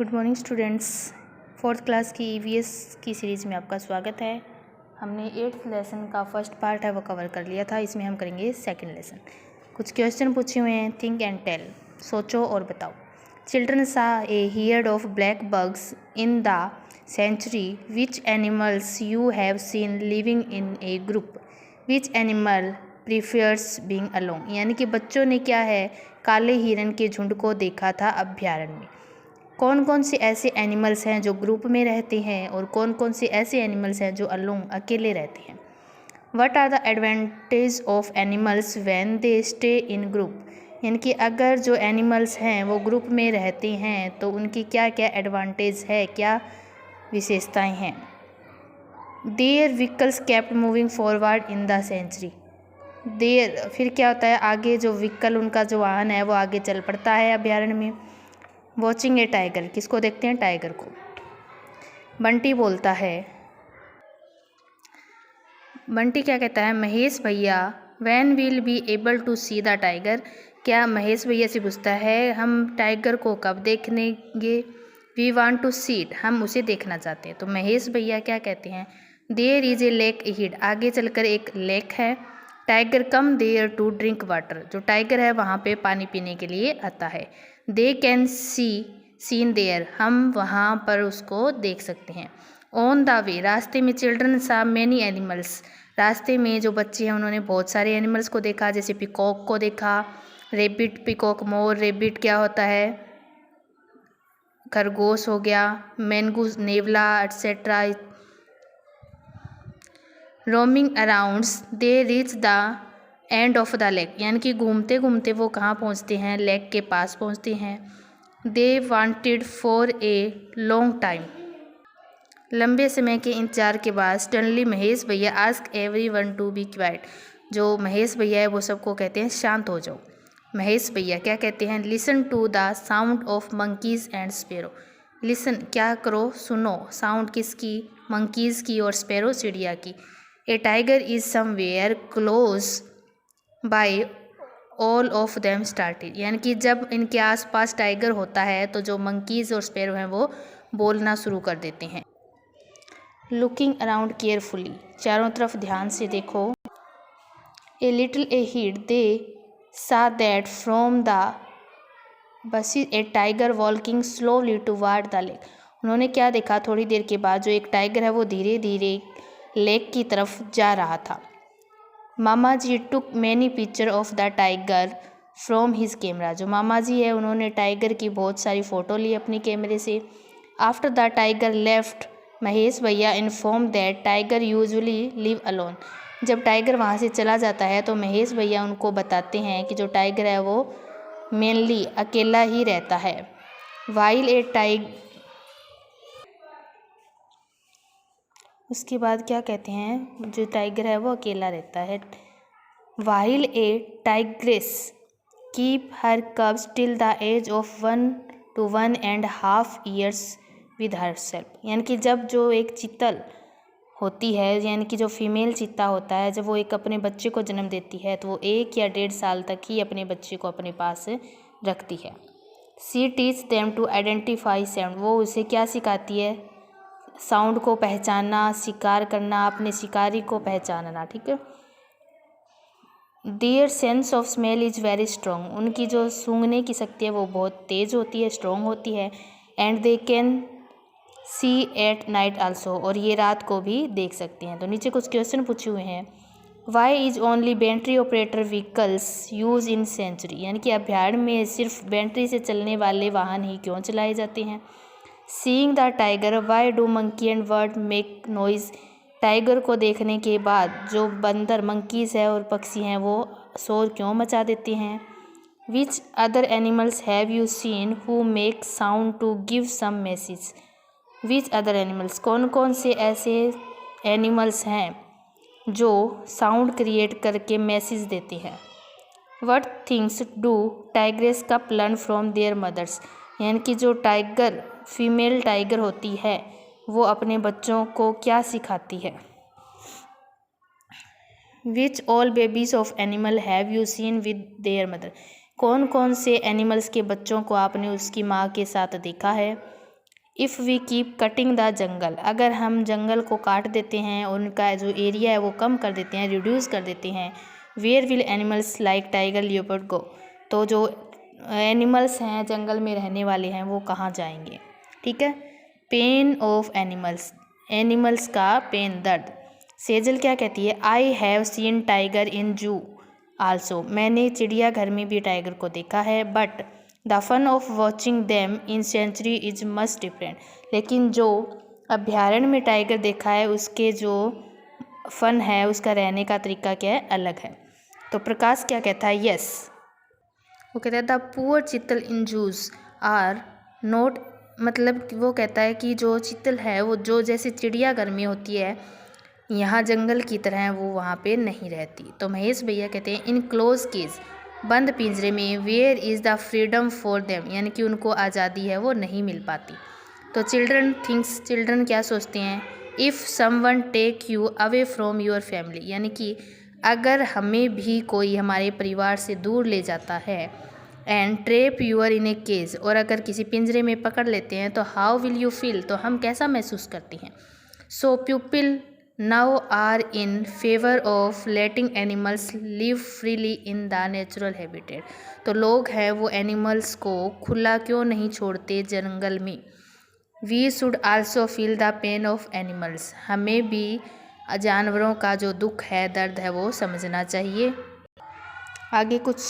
Good morning students. Fourth class की EVS की series में आपका स्वागत है। हमने 8th लेसन का फर्स्ट पार्ट है वो कवर कर लिया था। इसमें हम करेंगे सेकंड लेसन। कुछ क्वेश्चन पूछे हुए हैं। थिंक एंड टेल, सोचो और बताओ। Children saw a herd of black bucks in the sanctuary. Which animals you have seen living in a group. Which animal prefers being alone. यानी कि बच्चों ने क्या है, काले हिरन के झुंड को देखा था अभ्यारण्य में। कौन कौन से ऐसे एनिमल्स हैं जो ग्रुप में रहते हैं और कौन कौन से ऐसे एनिमल्स हैं जो अलोन अकेले रहते हैं। What are the advantage of animals when they stay in group. यानी कि अगर जो एनिमल्स हैं वो ग्रुप में रहते हैं तो उनकी क्या क्या एडवांटेज है, क्या विशेषताएं हैं। There vehicles kept moving forward in the sanctuary. There फिर क्या होता है, आगे जो व्हीकल उनका जो वाहन है वो आगे चल पड़ता है अभ्यारण्य में। वॉचिंग ए टाइगर, किसको देखते हैं, टाइगर को। बंटी बोलता है, बंटी क्या कहता है, महेश भैया when will be able to see the tiger. क्या महेश भैया से पूछता है हम टाइगर को कब देखनेंगे। We want to see it, हम उसे देखना चाहते हैं। तो महेश भैया क्या कहते हैं, there is a lake ahead, आगे चलकर एक लेक है। Tiger come there to drink water, जो टाइगर है वहाँ पे पानी पीने के लिए आता है। दे कैन सीन देयर, हम वहाँ पर उसको देख सकते हैं। ऑन द वे, रास्ते में चिल्ड्रन सा मैनी एनिमल्स, रास्ते में जो बच्चे हैं उन्होंने बहुत सारे एनिमल्स को देखा। जैसे पिकॉक को देखा, रेबिट, पिकॉक, मोर, रेबिट क्या होता है, खरगोश हो गया, मैंगूस, नेवला etcetera. Roaming arounds they reach the end of the lake, यानी कि घूमते घूमते वो कहाँ पहुँचते हैं, लेक के पास पहुँचते हैं। They wanted for a long time, लंबे समय के इंतजार के बाद। सडनली महेश भैया ask everyone to be quiet, जो महेश भैया है वो सबको कहते हैं शांत हो जाओ। महेश भैया क्या कहते हैं, listen to the sound of monkeys and sparrow. Listen क्या करो, सुनो, साउंड किसकी, मंकीज की और स्पैरो चिड़िया की। A tiger is somewhere close by all of them started, यानी कि जब इनके आसपास टाइगर होता है तो जो मंकीज और स्पैरो हैं वो बोलना शुरू कर देते हैं। लुकिंग अराउंड केयरफुली, चारों तरफ ध्यान से देखो। ए लिटिल ए हीड दे सा that from the bus a tiger walking slowly toward the lake. उन्होंने क्या देखा, थोड़ी देर के बाद जो एक टाइगर है वो धीरे धीरे लेक की तरफ जा रहा था। मामा जी took many picture of the tiger from his camera, जो मामा जी है उन्होंने टाइगर की बहुत सारी फ़ोटो ली अपनी कैमरे से। After the tiger left, Mahesh भैया inform that tiger usually live alone. जब टाइगर वहाँ से चला जाता है तो महेश भैया उनको बताते हैं कि जो टाइगर है वो मेनली अकेला ही रहता है। वाइल ए उसके बाद क्या कहते हैं, जो टाइगर है वो अकेला रहता है। While a tigress keep her cubs till the age of 1 to 1.5 years with herself, यानी कि जब जो एक चीतल होती है, यानी कि जो फीमेल चीता होता है, जब वो एक अपने बच्चे को जन्म देती है तो वो 1 या 1.5 साल तक ही अपने बच्चे को अपने पास रखती है। She teach them to identify sound, वो उसे क्या सिखाती है, साउंड को पहचानना, शिकार करना, अपने शिकारी को पहचानना। ठीक है। Their sense of smell is very strong, उनकी जो सूंघने की शक्ति है वो बहुत तेज़ होती है, स्ट्रॉन्ग होती है। And they can see at night also, और ये रात को भी देख सकते हैं। तो नीचे कुछ क्वेश्चन पूछे हुए हैं। Why is only battery operator vehicles use in sanctuary, यानी कि अभ्यारण्य में सिर्फ बैटरी से चलने वाले वाहन ही क्यों चलाए जाते हैं। Seeing the tiger why do monkey and bird make noise, tiger को देखने के बाद जो बंदर, मंकीज है और पक्षी हैं वो शोर क्यों मचा देते हैं। Which other animals have you seen who make sound to give some message. Which other animals, कौन कौन से ऐसे एनिमल्स हैं जो साउंड क्रिएट करके मैसेज देते हैं। What things do tigress cub learn from their mothers, यानी कि जो टाइगर, फीमेल टाइगर होती है वो अपने बच्चों को क्या सिखाती है। Which all babies of animal have you seen with their mother, कौन कौन से एनिमल्स के बच्चों को आपने उसकी माँ के साथ देखा है। If we keep cutting the jungle, अगर हम जंगल को काट देते हैं और उनका जो एरिया है वो कम कर देते हैं, रिड्यूस कर देते हैं, where will animals like tiger leopard go, तो जो एनिमल्स हैं जंगल में रहने वाले हैं वो कहाँ जाएंगे। ठीक है। पेन ऑफ एनिमल्स, एनिमल्स का पेन, दर्द। सेजल क्या कहती है, I have seen tiger in जू आल्सो, मैंने चिड़ियाघर में भी टाइगर को देखा है, but the fun of watching them in sanctuary is much different, लेकिन जो अभ्यारण्य में टाइगर देखा है उसके जो फन है, उसका रहने का तरीका क्या है, अलग है। तो प्रकाश क्या कहता है, यस, वो कहता है द पुअर चीतल इन जूस आर नोट, मतलब वो कहता है कि जो चीतल है वो जो जैसे चिड़ियाघर में होती है, यहाँ जंगल की तरह वो वहाँ पे नहीं रहती। तो महेश भैया कहते हैं इन क्लोज केज, बंद पिंजरे में, where is the freedom for them, यानी कि उनको आज़ादी है वो नहीं मिल पाती। तो चिल्ड्रन थिंक्स, चिल्ड्रन क्या सोचते हैं, if someone take you away from your family, यानी कि अगर हमें भी कोई हमारे परिवार से दूर ले जाता है, and trap your in a cage, और अगर किसी पिंजरे में पकड़ लेते हैं तो हाउ विल यू फील, तो हम कैसा महसूस करते हैं। So people now are in favour of letting animals live freely in the natural habitat, तो लोग हैं वो एनिमल्स को खुला क्यों नहीं छोड़ते जंगल में। We should also feel the pain of animals, हमें भी जानवरों का जो दुख है, दर्द है, वो समझना चाहिए। आगे कुछ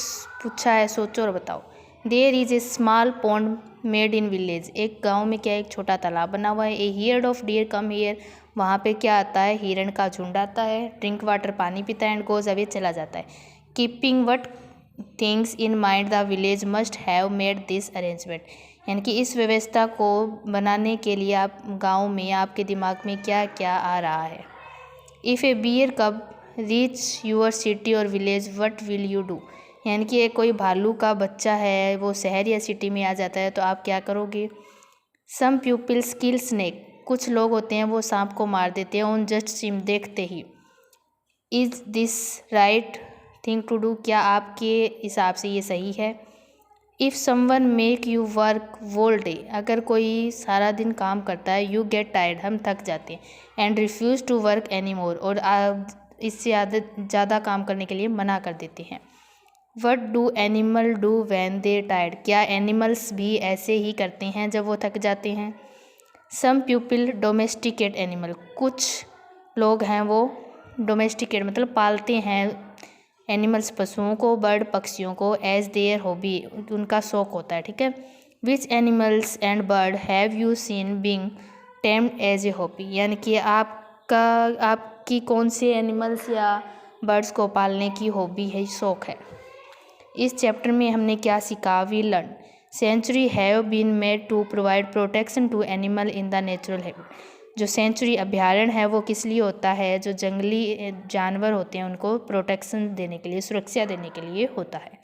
पूछा है, सोचो और बताओ। There is a small pond made in village, एक गांव में क्या एक छोटा तालाब बना हुआ है। A herd of deer come here, वहाँ पे क्या आता है, हिरण का झुंड आता है। ड्रिंक वाटर, पानी पीता है। एंड गोज अवे, चला जाता है। Keeping what things in mind the village must have made this arrangement, यानी कि इस व्यवस्था को बनाने के लिए आप गाँव में आपके दिमाग में क्या क्या आ रहा है। इफ़ ए बियर कब रीच यूर सिटी और village what will you do, यानी कि एक कोई भालू का बच्चा है वो शहर या सिटी में आ जाता है तो आप क्या करोगे। सम पीपल्स किल स्नेक, कुछ लोग होते हैं वो सांप को मार देते हैं ऑन जस्ट सिम, देखते ही। Is this right thing to do, क्या आपके हिसाब से ये सही है। If someone make you work whole day, अगर कोई सारा दिन काम करता है, यू गेट टायर्ड, हम थक जाते हैं। And refuse to work any more, और इससे ज़्यादा काम करने के लिए मना कर देते हैं। What do animal do when they tired, क्या एनिमल्स भी ऐसे ही करते हैं जब वो थक जाते हैं। सम पीपल डोमेस्टिकेट एनिमल, कुछ लोग हैं वो डोमेस्टिकेट मतलब पालते हैं एनिमल्स, पशुओं को, बर्ड पक्षियों को, एज देयर हॉबी, उनका शौक होता है। ठीक है। Which animals and bird have you seen being tamed as a hobby, यानी कि आपकी कौन से एनिमल्स या बर्ड्स को पालने की हॉबी है, शौक है। इस चैप्टर में हमने क्या सीखा, we learn sanctuary have been made to provide protection to animal in the natural habit, जो सेंचुरी अभ्यारण्य है वो किस लिए होता है, जो जंगली जानवर होते हैं उनको प्रोटेक्शन देने के लिए, सुरक्षा देने के लिए होता है।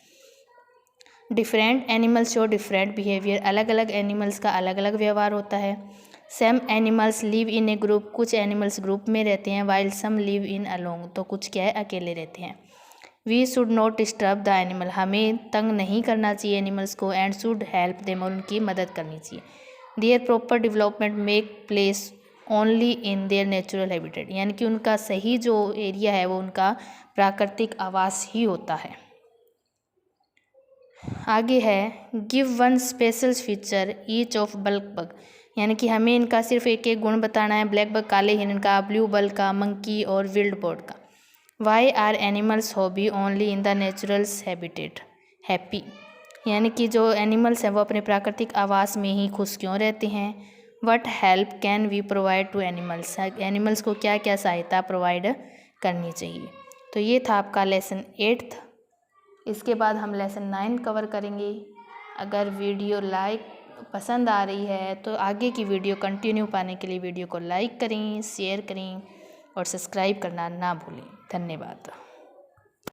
Different animals show different behaviour, अलग अलग एनिमल्स का अलग अलग व्यवहार होता है। Some animals live in a group, कुछ एनिमल्स ग्रुप में रहते हैं, while some live in alone, तो कुछ क्या है अकेले रहते हैं। We should not disturb the animal, हमें तंग नहीं करना चाहिए एनिमल्स को। एंड शुड हेल्प देम, और उनकी मदद करनी चाहिए। There proper development make place only in their natural habitat, यानी कि उनका सही जो एरिया है वो उनका प्राकृतिक आवास ही होता है। आगे है give one special feature each of black bug, यानी कि हमें इनका सिर्फ एक एक गुण बताना है। ब्लैक बग काले हिरन का, ब्लू बल का, मंकी और विल्ड बोर्ड का। Why are animals hobby only in the naturals habitat happy, यानी कि जो एनिमल्स हैं वो अपने प्राकृतिक आवास में ही खुश क्यों रहते हैं। What help can we provide to animals, animals को क्या क्या सहायता प्रोवाइड करनी चाहिए। तो ये था आपका लेसन 8th। इसके बाद हम लेसन 9 कवर करेंगे। अगर वीडियो पसंद आ रही है तो आगे की वीडियो कंटिन्यू पाने के लिए वीडियो को लाइक करें, शेयर करें और सब्सक्राइब करना ना भूलें। धन्यवाद।